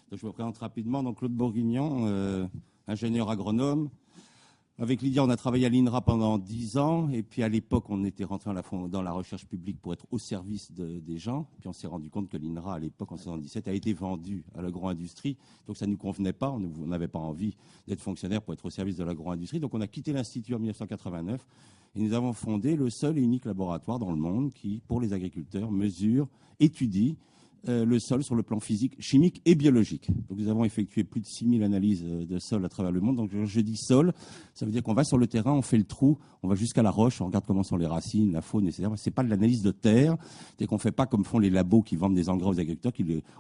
Donc, je me présente rapidement. Donc, Claude Bourguignon, ingénieur agronome. Avec Lydia, on a travaillé à l'INRA pendant 10 ans. Et puis, à l'époque, on était rentré dans la recherche publique pour être au service des gens. Puis, on s'est rendu compte que l'INRA, à l'époque, en 1977, a été vendu à l'agro-industrie. Donc, ça ne nous convenait pas. On n'avait pas envie d'être fonctionnaire pour être au service de l'agro-industrie. Donc, on a quitté l'Institut en 1989. Et nous avons fondé le seul et unique laboratoire dans le monde qui, pour les agriculteurs, mesure, étudie le sol sur le plan physique, chimique et biologique. Donc, nous avons effectué plus de 6000 analyses de sol à travers le monde. Donc, je dis sol, ça veut dire qu'on va sur le terrain, on fait le trou, on va jusqu'à la roche, on regarde comment sont les racines, la faune, etc. C'est pas de l'analyse de terre, c'est qu'on fait pas comme font les labos qui vendent des engrais aux agriculteurs,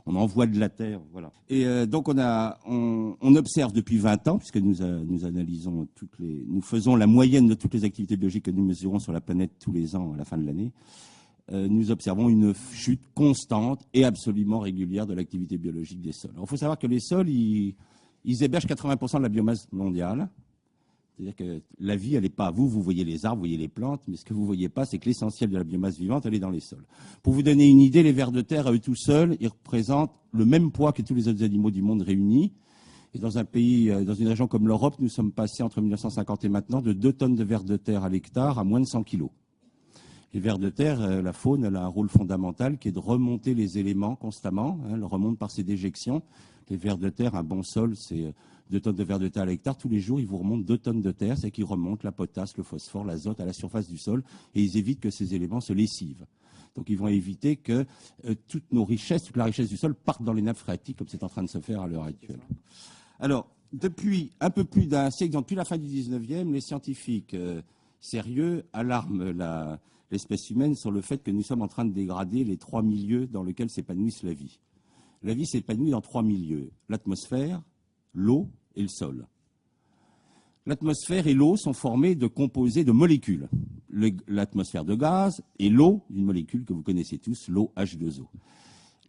on envoie de la terre, voilà. Et donc, on observe depuis 20 ans, puisque nous analysons nous faisons la moyenne de toutes les activités biologiques que nous mesurons sur la planète tous les ans à la fin de l'année. Nous observons une chute constante et absolument régulière de l'activité biologique des sols. Alors, il faut savoir que les sols, ils hébergent 80% de la biomasse mondiale. C'est-à-dire que la vie, elle n'est pas à vous. Vous voyez les arbres, vous voyez les plantes, mais ce que vous ne voyez pas, c'est que l'essentiel de la biomasse vivante, elle est dans les sols. Pour vous donner une idée, les vers de terre, à eux tout seuls, ils représentent le même poids que tous les autres animaux du monde réunis. Et dans un pays, dans une région comme l'Europe, nous sommes passés entre 1950 et maintenant de 2 tonnes de vers de terre à l'hectare à moins de 100 kilos. Les vers de terre, la faune, elle a un rôle fondamental qui est de remonter les éléments constamment. Elle remonte par ses déjections. Les vers de terre, un bon sol, c'est 2 tonnes de vers de terre à l'hectare. Tous les jours, ils vous remontent 2 tonnes de terre. C'est qu'ils remontent la potasse, le phosphore, l'azote à la surface du sol. Et ils évitent que ces éléments se lessivent. Donc, ils vont éviter que toutes nos richesses, toute la richesse du sol parte dans les nappes phréatiques, comme c'est en train de se faire à l'heure actuelle. Alors, depuis un peu plus d'un siècle, depuis la fin du 19e, les scientifiques sérieux alarment l'espèce humaine sur le fait que nous sommes en train de dégrader les 3 milieux dans lesquels s'épanouisse la vie. La vie s'épanouit dans 3 milieux, l'atmosphère, l'eau et le sol. L'atmosphère et l'eau sont formés de composés de molécules. L'atmosphère de gaz et l'eau, d'une molécule que vous connaissez tous, l'eau H2O.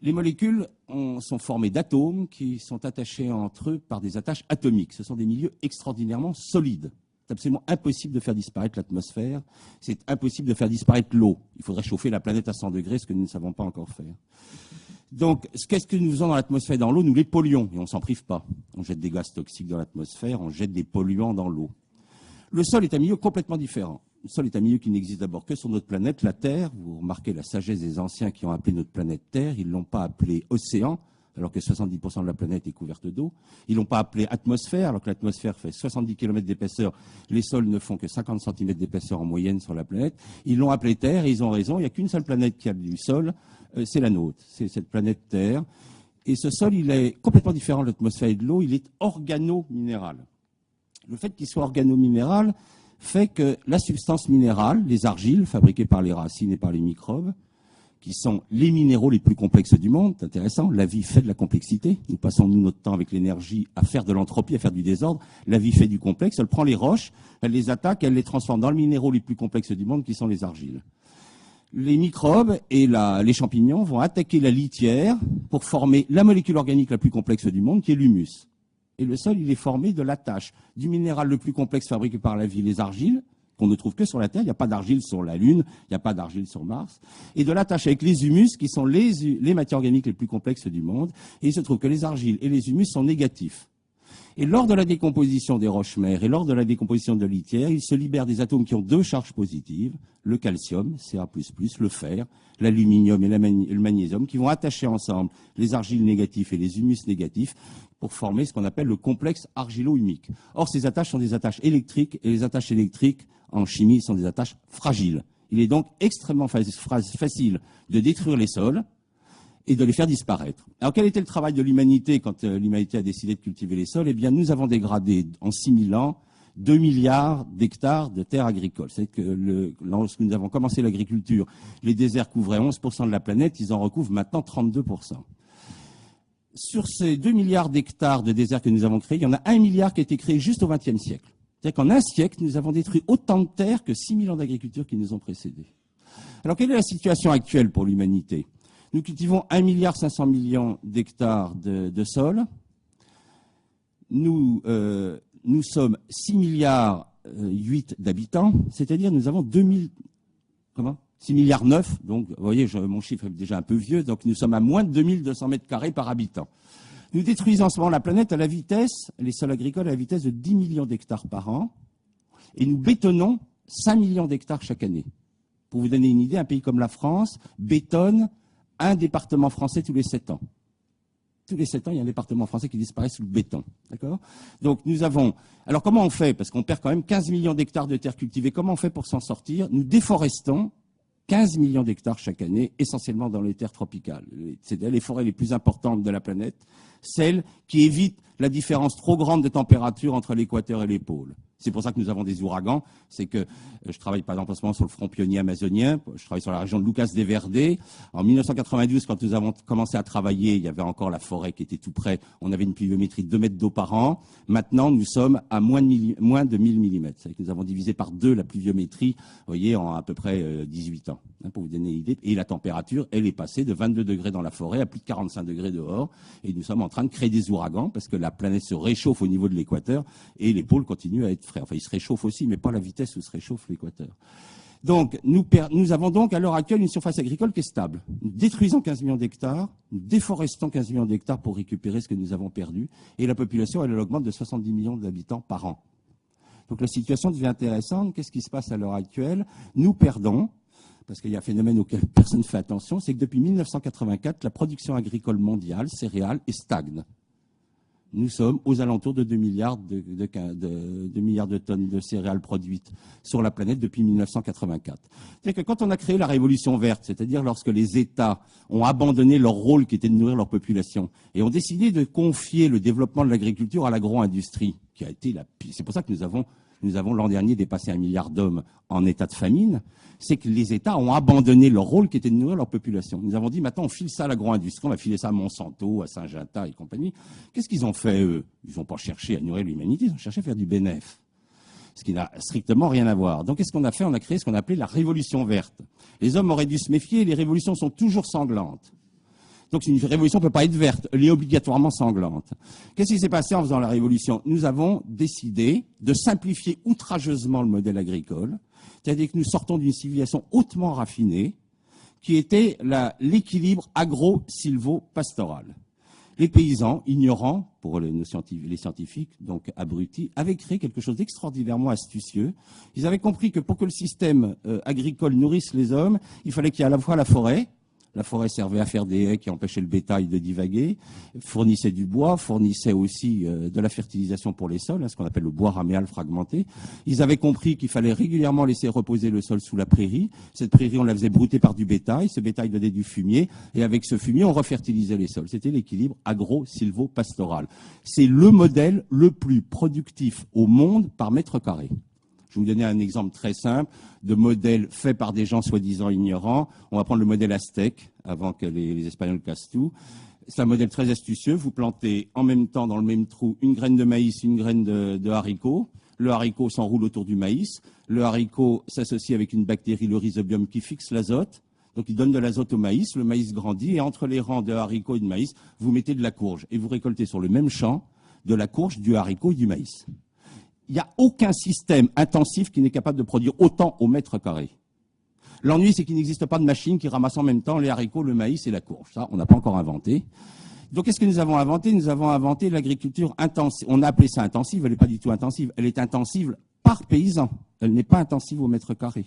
Les molécules sont formées d'atomes qui sont attachés entre eux par des attaches atomiques. Ce sont des milieux extraordinairement solides. C'est absolument impossible de faire disparaître l'atmosphère. C'est impossible de faire disparaître l'eau. Il faudrait chauffer la planète à 100 degrés, ce que nous ne savons pas encore faire. Donc, qu'est-ce que nous faisons dans l'atmosphère et dans l'eau? Nous les polluons, et on ne s'en prive pas. On jette des gaz toxiques dans l'atmosphère, on jette des polluants dans l'eau. Le sol est un milieu complètement différent. Le sol est un milieu qui n'existe d'abord que sur notre planète, la Terre. Vous remarquez la sagesse des anciens qui ont appelé notre planète Terre. Ils ne l'ont pas appelée océan, alors que 70% de la planète est couverte d'eau. Ils ne l'ont pas appelé atmosphère, alors que l'atmosphère fait 70 km d'épaisseur. Les sols ne font que 50 cm d'épaisseur en moyenne sur la planète. Ils l'ont appelé Terre et ils ont raison. Il n'y a qu'une seule planète qui a du sol, c'est la nôtre. C'est cette planète Terre. Et ce sol, il est complètement différent de l'atmosphère et de l'eau. Il est organo-minéral. Le fait qu'il soit organo-minéral fait que la substance minérale, les argiles fabriquées par les racines et par les microbes, qui sont les minéraux les plus complexes du monde. C'est intéressant, la vie fait de la complexité. Nous passons notre temps avec l'énergie à faire de l'entropie, à faire du désordre. La vie fait du complexe, elle prend les roches, elle les attaque, elle les transforme dans les minéraux les plus complexes du monde, qui sont les argiles. Les microbes et les champignons vont attaquer la litière pour former la molécule organique la plus complexe du monde, qui est l'humus. Et le sol, il est formé de l'attache du minéral le plus complexe fabriqué par la vie, les argiles, qu'on ne trouve que sur la Terre. Il n'y a pas d'argile sur la Lune, il n'y a pas d'argile sur Mars. Et de l'attache avec les humus, qui sont les matières organiques les plus complexes du monde. Et il se trouve que les argiles et les humus sont négatifs. Et lors de la décomposition des roches-mères et lors de la décomposition de litière, il se libère des atomes qui ont 2 charges positives, le calcium, Ca++, le fer, l'aluminium et le magnésium, qui vont attacher ensemble les argiles négatifs et les humus négatifs pour former ce qu'on appelle le complexe argilo-humique. Or, ces attaches sont des attaches électriques, et les attaches électriques, en chimie, sont des attaches fragiles. Il est donc extrêmement facile de détruire les sols et de les faire disparaître. Alors, quel était le travail de l'humanité quand l'humanité a décidé de cultiver les sols? Eh bien, nous avons dégradé en 6000 ans 2 milliards d'hectares de terres agricoles. C'est que lorsque nous avons commencé l'agriculture, les déserts couvraient 11% de la planète, ils en recouvrent maintenant 32%. Sur ces 2 milliards d'hectares de déserts que nous avons créés, il y en a 1 milliard qui a été créé juste au XXe siècle. C'est-à-dire qu'en un siècle, nous avons détruit autant de terres que 6000 ans d'agriculture qui nous ont précédés. Alors, quelle est la situation actuelle pour l'humanité? Nous cultivons 1,5 milliard d'hectares de sol. Nous sommes 6,8 milliards d'habitants, c'est-à-dire nous avons 6,9 milliards. Donc, vous voyez, mon chiffre est déjà un peu vieux, donc nous sommes à moins de 2200 mètres carrés par habitant. Nous détruisons en ce moment la planète à la vitesse, les sols agricoles à la vitesse de 10 millions d'hectares par an, et nous bétonnons 5 millions d'hectares chaque année. Pour vous donner une idée, un pays comme la France bétonne un département français tous les 7 ans. Tous les 7 ans, il y a un département français qui disparaît sous le béton. D'accord ? Donc nous avons... Alors comment on fait ? Parce qu'on perd quand même 15 millions d'hectares de terres cultivées. Comment on fait pour s'en sortir ? Nous déforestons 15 millions d'hectares chaque année, essentiellement dans les terres tropicales. C'est les forêts les plus importantes de la planète, celles qui évitent la différence trop grande de température entre l'équateur et les pôles. C'est pour ça que nous avons des ouragans. C'est que je travaille par exemple en ce moment sur le front pionnier amazonien. Je travaille sur la région de Lucas de Verde. En 1992, quand nous avons commencé à travailler, il y avait encore la forêt qui était tout près. On avait une pluviométrie de 2 mètres d'eau par an. Maintenant, nous sommes à moins de 1000 mm. C'est-à-dire que nous avons divisé par 2 la pluviométrie, vous voyez, en à peu près 18 ans, pour vous donner une idée. Et la température, elle est passée de 22 degrés dans la forêt à plus de 45 degrés dehors. Et nous sommes en train de créer des ouragans parce que la planète se réchauffe au niveau de l'équateur et les pôles continuent à être frais. Enfin, ils se réchauffent aussi, mais pas à la vitesse où se réchauffe l'équateur. Donc, nous avons donc à l'heure actuelle une surface agricole qui est stable. Nous détruisons 15 millions d'hectares, nous déforestons 15 millions d'hectares pour récupérer ce que nous avons perdu, et la population, elle augmente de 70 millions d'habitants par an. Donc la situation devient intéressante. Qu'est-ce qui se passe à l'heure actuelle ? Nous perdons, parce qu'il y a un phénomène auquel personne ne fait attention, c'est que depuis 1984, la production agricole mondiale, céréales, stagne. Nous sommes aux alentours de 2 milliards de tonnes de céréales produites sur la planète depuis 1984. C'est-à-dire que quand on a créé la révolution verte, c'est-à-dire lorsque les États ont abandonné leur rôle qui était de nourrir leur population et ont décidé de confier le développement de l'agriculture à l'agro-industrie, qui a été c'est pour ça que nous avons l'an dernier dépassé 1 milliard d'hommes en état de famine, c'est que les États ont abandonné leur rôle qui était de nourrir leur population. Nous avons dit, maintenant, on file ça à l'agro-industrie, on va filer ça à Monsanto, à Syngenta et compagnie. Qu'est-ce qu'ils ont fait, eux ? Ils n'ont pas cherché à nourrir l'humanité, ils ont cherché à faire du bénéfice, ce qui n'a strictement rien à voir. Donc, qu'est-ce qu'on a fait ? On a créé ce qu'on appelait la révolution verte. Les hommes auraient dû se méfier, les révolutions sont toujours sanglantes. Donc une révolution ne peut pas être verte, elle est obligatoirement sanglante. Qu'est-ce qui s'est passé en faisant la révolution ? Nous avons décidé de simplifier outrageusement le modèle agricole, c'est-à-dire que nous sortons d'une civilisation hautement raffinée, qui était l'équilibre agro-silvo-pastoral. Les paysans, ignorants, pour les scientifiques, donc abrutis, avaient créé quelque chose d'extraordinairement astucieux. Ils avaient compris que pour que le système agricole nourrisse les hommes, il fallait qu'il y ait à la fois la forêt. La forêt servait à faire des haies qui empêchaient le bétail de divaguer, fournissait du bois, fournissait aussi de la fertilisation pour les sols, ce qu'on appelle le bois raméal fragmenté. Ils avaient compris qu'il fallait régulièrement laisser reposer le sol sous la prairie. Cette prairie, on la faisait brouter par du bétail. Ce bétail donnait du fumier. Et avec ce fumier, on refertilisait les sols. C'était l'équilibre agro-silvo-pastoral. C'est le modèle le plus productif au monde par mètre carré. Je vais vous donner un exemple très simple de modèle fait par des gens soi-disant ignorants. On va prendre le modèle aztèque, avant que les Espagnols cassent tout. C'est un modèle très astucieux. Vous plantez en même temps, dans le même trou, une graine de maïs, une graine de haricot. Le haricot s'enroule autour du maïs. Le haricot s'associe avec une bactérie, le rhizobium, qui fixe l'azote. Donc, il donne de l'azote au maïs. Le maïs grandit. Et entre les rangs de haricots et de maïs, vous mettez de la courge. Et vous récoltez sur le même champ de la courge, du haricot et du maïs. Il n'y a aucun système intensif qui n'est capable de produire autant au mètre carré. L'ennui, c'est qu'il n'existe pas de machine qui ramasse en même temps les haricots, le maïs et la courge. Ça, on n'a pas encore inventé. Donc, qu'est-ce que nous avons inventé ? Nous avons inventé l'agriculture intensive. On a appelé ça intensive, elle n'est pas du tout intensive. Elle est intensive par paysan. Elle n'est pas intensive au mètre carré.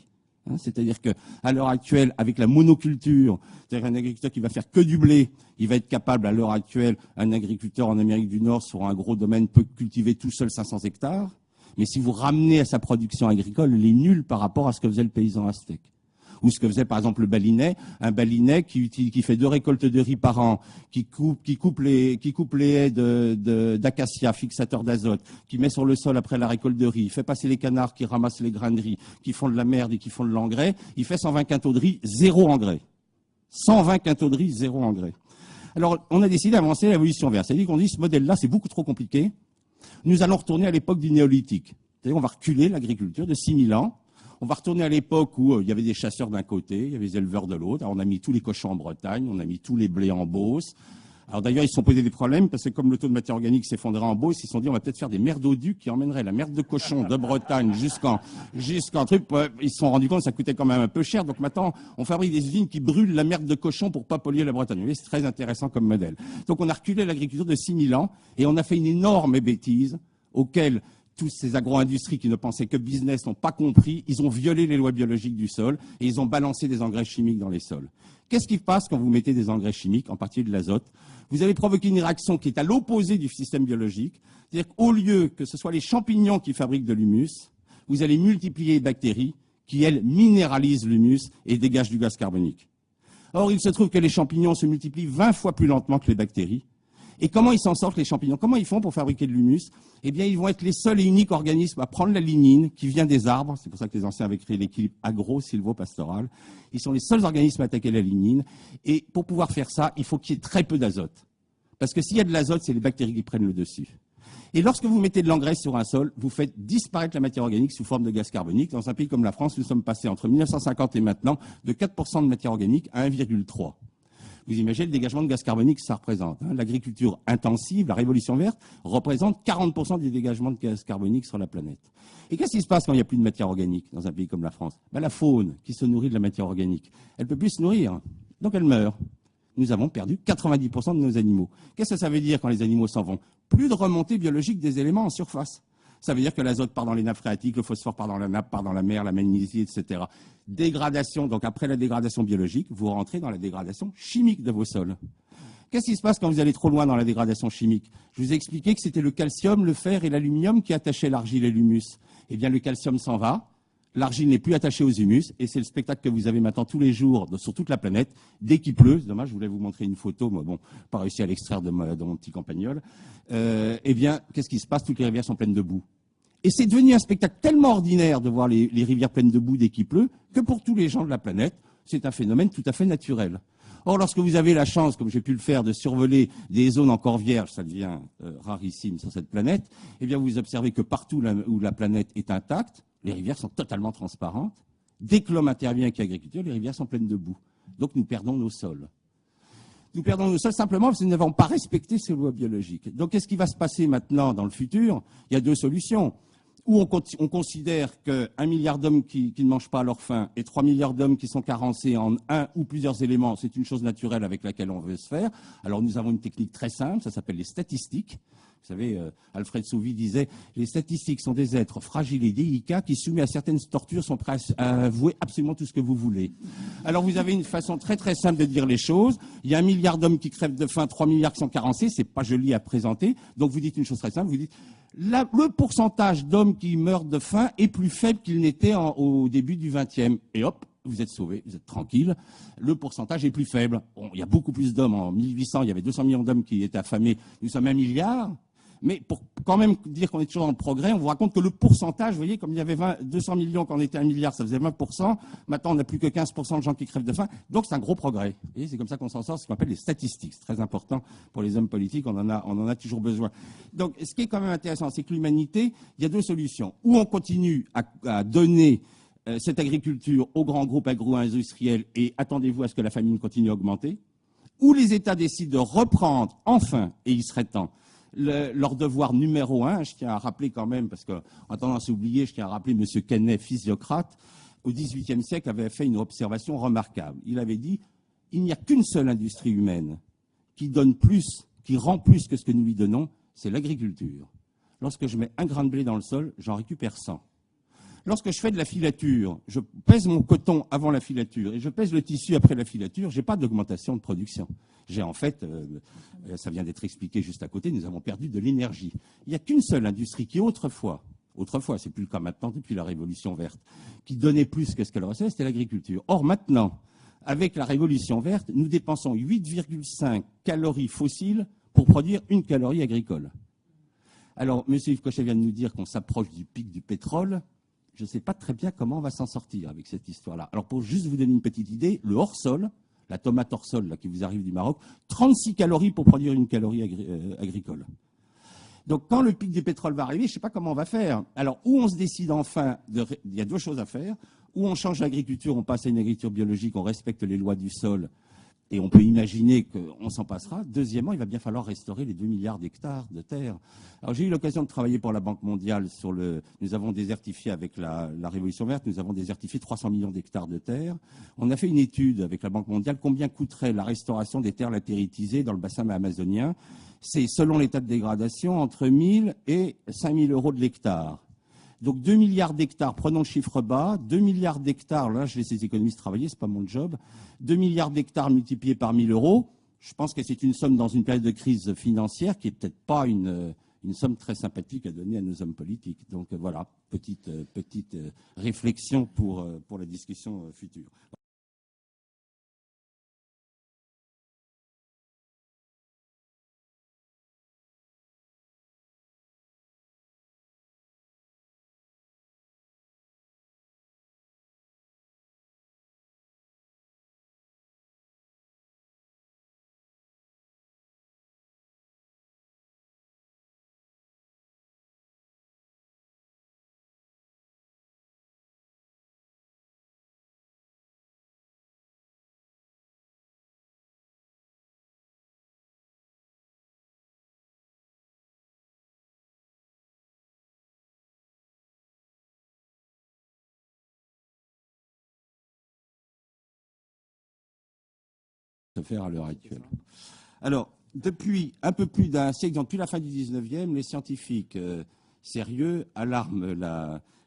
C'est-à-dire qu'à l'heure actuelle, avec la monoculture, c'est-à-dire un agriculteur qui va faire que du blé, il va être capable, à l'heure actuelle, un agriculteur en Amérique du Nord sur un gros domaine peut cultiver tout seul 500 hectares. Mais si vous ramenez à sa production agricole, elle est nulle par rapport à ce que faisait le paysan aztèque. Ou ce que faisait par exemple le balinais, un balinais qui fait 2 récoltes de riz par an, qui coupe les haies d'acacia, fixateurs d'azote, qui met sur le sol après la récolte de riz, fait passer les canards qui ramassent les grains de riz, qui font de la merde et qui font de l'engrais, il fait 120 quintaux de riz, 0 engrais. 120 quintaux de riz, 0 engrais. Alors on a décidé d'avancer l'évolution verte. C'est-à-dire qu'on dit ce modèle-là c'est beaucoup trop compliqué. Nous allons retourner à l'époque du néolithique. C'est-à-dire on va reculer l'agriculture de 6000 ans. On va retourner à l'époque où il y avait des chasseurs d'un côté, il y avait des éleveurs de l'autre. Alors on a mis tous les cochons en Bretagne, on a mis tous les blés en Beauce. Alors d'ailleurs, ils se sont posés des problèmes parce que comme le taux de matière organique s'effondrait en Beauce, ils se sont dit on va peut-être faire des merdoducs qui emmèneraient la merde de cochon de Bretagne jusqu'en truc. Ils se sont rendus compte que ça coûtait quand même un peu cher. Donc maintenant, on fabrique des usines qui brûlent la merde de cochon pour pas polluer la Bretagne. Vous voyez, c'est très intéressant comme modèle. Donc on a reculé l'agriculture de 6000 ans et on a fait une énorme bêtise auquel tous ces agro-industries qui ne pensaient que business n'ont pas compris. Ils ont violé les lois biologiques du sol et ils ont balancé des engrais chimiques dans les sols. Qu'est-ce qui se passe quand vous mettez des engrais chimiques, en particulier de l'azote? Vous allez provoquer une réaction qui est à l'opposé du système biologique. C'est-à-dire qu'au lieu que ce soit les champignons qui fabriquent de l'humus, vous allez multiplier les bactéries qui, elles, minéralisent l'humus et dégagent du gaz carbonique. Or, il se trouve que les champignons se multiplient 20 fois plus lentement que les bactéries. Et comment ils s'en sortent, les champignons? Comment ils font pour fabriquer de l'humus? Eh bien, ils vont être les seuls et uniques organismes à prendre la lignine qui vient des arbres. C'est pour ça que les anciens avaient créé l'équilibre agro-sylvo-pastoral. Ils sont les seuls organismes à attaquer la lignine. Et pour pouvoir faire ça, il faut qu'il y ait très peu d'azote. Parce que s'il y a de l'azote, c'est les bactéries qui prennent le dessus. Et lorsque vous mettez de l'engrais sur un sol, vous faites disparaître la matière organique sous forme de gaz carbonique. Dans un pays comme la France, nous sommes passés entre 1950 et maintenant de 4% de matière organique à 1,3%. Vous imaginez le dégagement de gaz carbonique que ça représente. L'agriculture intensive, la révolution verte, représente 40% du dégagement de gaz carbonique sur la planète. Et qu'est-ce qui se passe quand il n'y a plus de matière organique dans un pays comme la France? La faune, qui se nourrit de la matière organique, elle ne peut plus se nourrir, donc elle meurt. Nous avons perdu 90% de nos animaux. Qu'est-ce que ça veut dire quand les animaux s'en vont? Plus de remontée biologique des éléments en surface. Ça veut dire que l'azote part dans les nappes phréatiques, le phosphore part dans la nappe, part dans la mer, la magnésie, etc. Dégradation, donc après la dégradation biologique, vous rentrez dans la dégradation chimique de vos sols. Qu'est-ce qui se passe quand vous allez trop loin dans la dégradation chimique? Je vous ai expliqué que c'était le calcium, le fer et l'aluminium qui attachaient l'argile et l'humus. Eh bien, le calcium s'en va, l'argile n'est plus attachée aux humus, et c'est le spectacle que vous avez maintenant tous les jours sur toute la planète. Dès qu'il pleut, c'est dommage, je voulais vous montrer une photo, moi, bon, pas réussi à l'extraire de mon petit campagnol. Eh bien, qu'est-ce qui se passe? Toutes les rivières sont pleines de boue. Et c'est devenu un spectacle tellement ordinaire de voir les rivières pleines de boue dès qu'il pleut, que pour tous les gens de la planète, c'est un phénomène tout à fait naturel. Or, lorsque vous avez la chance, comme j'ai pu le faire, de survoler des zones encore vierges, ça devient rarissime sur cette planète, eh bien, vous observez que partout où la planète est intacte, les rivières sont totalement transparentes. Dès que l'homme intervient avec l'agriculture, les rivières sont pleines de boue. Donc, nous perdons nos sols. Nous perdons nos sols simplement parce que nous n'avons pas respecté ces lois biologiques. Donc, qu'est-ce qui va se passer maintenant dans le futur? Il y a deux solutions. Ou on considère qu'1 milliard d'hommes qui ne mangent pas à leur faim et 3 milliards d'hommes qui sont carencés en un ou plusieurs éléments, c'est une chose naturelle avec laquelle on veut se faire. Alors nous avons une technique très simple, ça s'appelle les statistiques. Vous savez, Alfred Sauvy disait « Les statistiques sont des êtres fragiles et délicats qui, soumis à certaines tortures, sont prêts à avouer absolument tout ce que vous voulez. » Alors vous avez une façon très très simple de dire les choses. Il y a 1 milliard d'hommes qui crèvent de faim, 3 milliards qui sont carencés, c'est pas joli à présenter. Donc vous dites une chose très simple, vous dites le pourcentage d'hommes qui meurent de faim est plus faible qu'il n'était au début du XXe. Et hop, vous êtes sauvés, vous êtes tranquille. Le pourcentage est plus faible. Bon, il y a beaucoup plus d'hommes. En 1800, il y avait 200 millions d'hommes qui étaient affamés. Nous sommes 1 milliard. Mais pour quand même dire qu'on est toujours dans le progrès, on vous raconte que le pourcentage, vous voyez, comme il y avait 200 millions quand on était 1 milliard, ça faisait 20%. Maintenant, on n'a plus que 15% de gens qui crèvent de faim. Donc, c'est un gros progrès. Vous voyez, c'est comme ça qu'on s'en sort, ce qu'on appelle les statistiques. C'est très important pour les hommes politiques, on en a toujours besoin. Donc, ce qui est quand même intéressant, c'est que l'humanité, il y a deux solutions. Ou on continue à donner cette agriculture aux grands groupes agro-industriels et attendez-vous à ce que la famine continue à augmenter, ou les États décident de reprendre, enfin, et il serait temps, leur devoir numéro un, je tiens à rappeler quand même, parce qu'en tendance à oublier, je tiens à rappeler M. Quesnay, physiocrate, au XVIIIe siècle, avait fait une observation remarquable. Il avait dit « Il n'y a qu'une seule industrie humaine qui donne plus, qui rend plus que ce que nous lui donnons, c'est l'agriculture. Lorsque je mets un grain de blé dans le sol, j'en récupère 100. Lorsque je fais de la filature, je pèse mon coton avant la filature et je pèse le tissu après la filature, je n'ai pas d'augmentation de production. J'ai en fait, ça vient d'être expliqué juste à côté, nous avons perdu de l'énergie. Il n'y a qu'une seule industrie qui autrefois, c'est plus le cas maintenant depuis la Révolution verte, qui donnait plus que ce qu'elle recevait, c'était l'agriculture. Or maintenant, avec la Révolution verte, nous dépensons 8,5 calories fossiles pour produire 1 calorie agricole. Alors, M. Yves Cochet vient de nous dire qu'on s'approche du pic du pétrole. Je ne sais pas très bien comment on va s'en sortir avec cette histoire-là. Alors, pour juste vous donner une petite idée, le hors-sol, la tomate hors-sol là, qui vous arrive du Maroc, 36 calories pour produire 1 calorie agricole. Donc, quand le pic du pétrole va arriver, je ne sais pas comment on va faire. Alors, où on se décide enfin, il y a deux choses à faire. Ou on change l'agriculture, on passe à une agriculture biologique, on respecte les lois du sol et on peut imaginer qu'on s'en passera. Deuxièmement, il va bien falloir restaurer les 2 milliards d'hectares de terre. Alors j'ai eu l'occasion de travailler pour la Banque mondiale sur nous avons désertifié avec la Révolution verte, nous avons désertifié 300 millions d'hectares de terre. On a fait une étude avec la Banque mondiale, combien coûterait la restauration des terres latéritisées dans le bassin amazonien. C'est, selon l'état de dégradation, entre 1 000 et 5 000 euros de l'hectare. Donc 2 milliards d'hectares, prenons le chiffre bas, 2 milliards d'hectares, là je laisse les économistes travailler, ce n'est pas mon job, 2 milliards d'hectares multipliés par 1 000 euros, je pense que c'est une somme dans une période de crise financière qui n'est peut-être pas une somme très sympathique à donner à nos hommes politiques. Donc voilà, petite réflexion pour la discussion future. Se faire à l'heure actuelle. Alors, depuis un peu plus d'un siècle, depuis la fin du 19e, les scientifiques sérieux alarment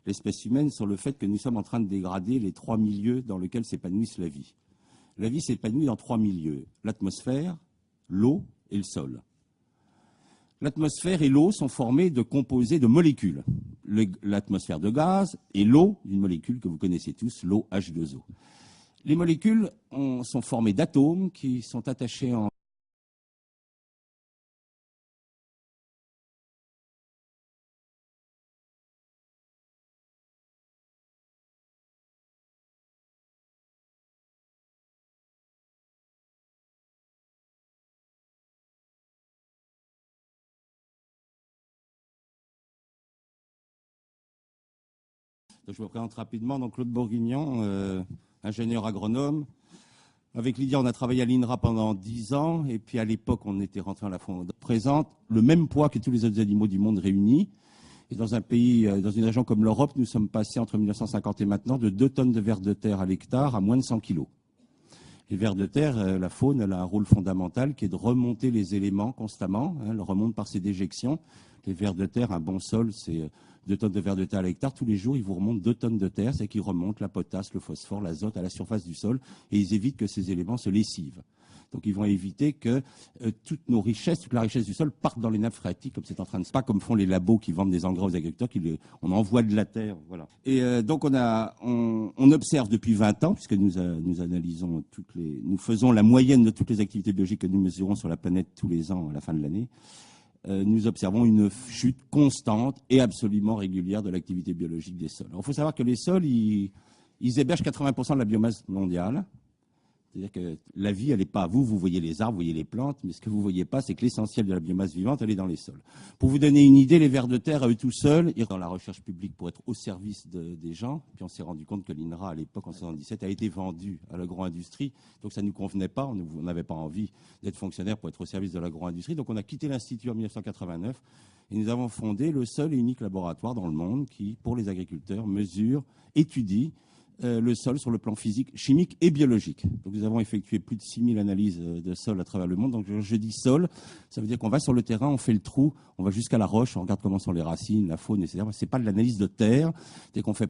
l'espèce humaine sur le fait que nous sommes en train de dégrader les 3 milieux dans lesquels s'épanouisse la vie. La vie s'épanouit dans 3 milieux, l'atmosphère, l'eau et le sol. L'atmosphère et l'eau sont formés de composés de molécules. L'atmosphère de gaz et l'eau, une molécule que vous connaissez tous, l'eau H2O. Les molécules sont formées d'atomes qui sont attachés en Donc, je me présente rapidement. Donc, Claude Bourguignon, ingénieur agronome. Avec Lydia, on a travaillé à l'INRA pendant 10 ans. Et puis, à l'époque, on était rentré à la fondation. Présente le même poids que tous les autres animaux du monde réunis. Et dans un pays, dans une région comme l'Europe, nous sommes passés entre 1950 et maintenant de 2 tonnes de vers de terre à l'hectare à moins de 100 kilos. Les vers de terre, la faune, elle a un rôle fondamental qui est de remonter les éléments constamment. Elle remonte par ses déjections. Les vers de terre, un bon sol, c'est 2 tonnes de vers de terre à l'hectare. Tous les jours, ils vous remontent 2 tonnes de terre, c'est qu'ils remontent la potasse, le phosphore, l'azote à la surface du sol et ils évitent que ces éléments se lessivent. Donc ils vont éviter que toutes nos richesses, toute la richesse du sol parte dans les nappes phréatiques, comme c'est en train de se passer, pas comme font les labos qui vendent des engrais aux agriculteurs, on envoie de la terre. Voilà. Et donc on observe depuis 20 ans, puisque nous analysons nous faisons la moyenne de toutes les activités biologiques que nous mesurons sur la planète tous les ans à la fin de l'année. Nous observons une chute constante et absolument régulière de l'activité biologique des sols. Alors, il faut savoir que les sols, ils hébergent 80% de la biomasse mondiale. C'est-à-dire que la vie, elle n'est pas à vous. Vous voyez les arbres, vous voyez les plantes, mais ce que vous ne voyez pas, c'est que l'essentiel de la biomasse vivante, elle est dans les sols. Pour vous donner une idée, les vers de terre, à eux tout seuls, ils sont dans la recherche publique pour être au service des gens. Puis on s'est rendu compte que l'INRA, à l'époque, en 1977, a été vendu à l'agro-industrie. Donc ça ne nous convenait pas. On n'avait pas envie d'être fonctionnaire pour être au service de l'agro-industrie. Donc on a quitté l'Institut en 1989 et nous avons fondé le seul et unique laboratoire dans le monde qui, pour les agriculteurs, mesure, étudie le sol sur le plan physique, chimique et biologique. Donc nous avons effectué plus de 6000 analyses de sol à travers le monde. Donc je dis sol, ça veut dire qu'on va sur le terrain, on fait le trou, on va jusqu'à la roche, on regarde comment sont les racines, la faune, etc. Ce n'est pas de l'analyse de terre. Dès qu'on fait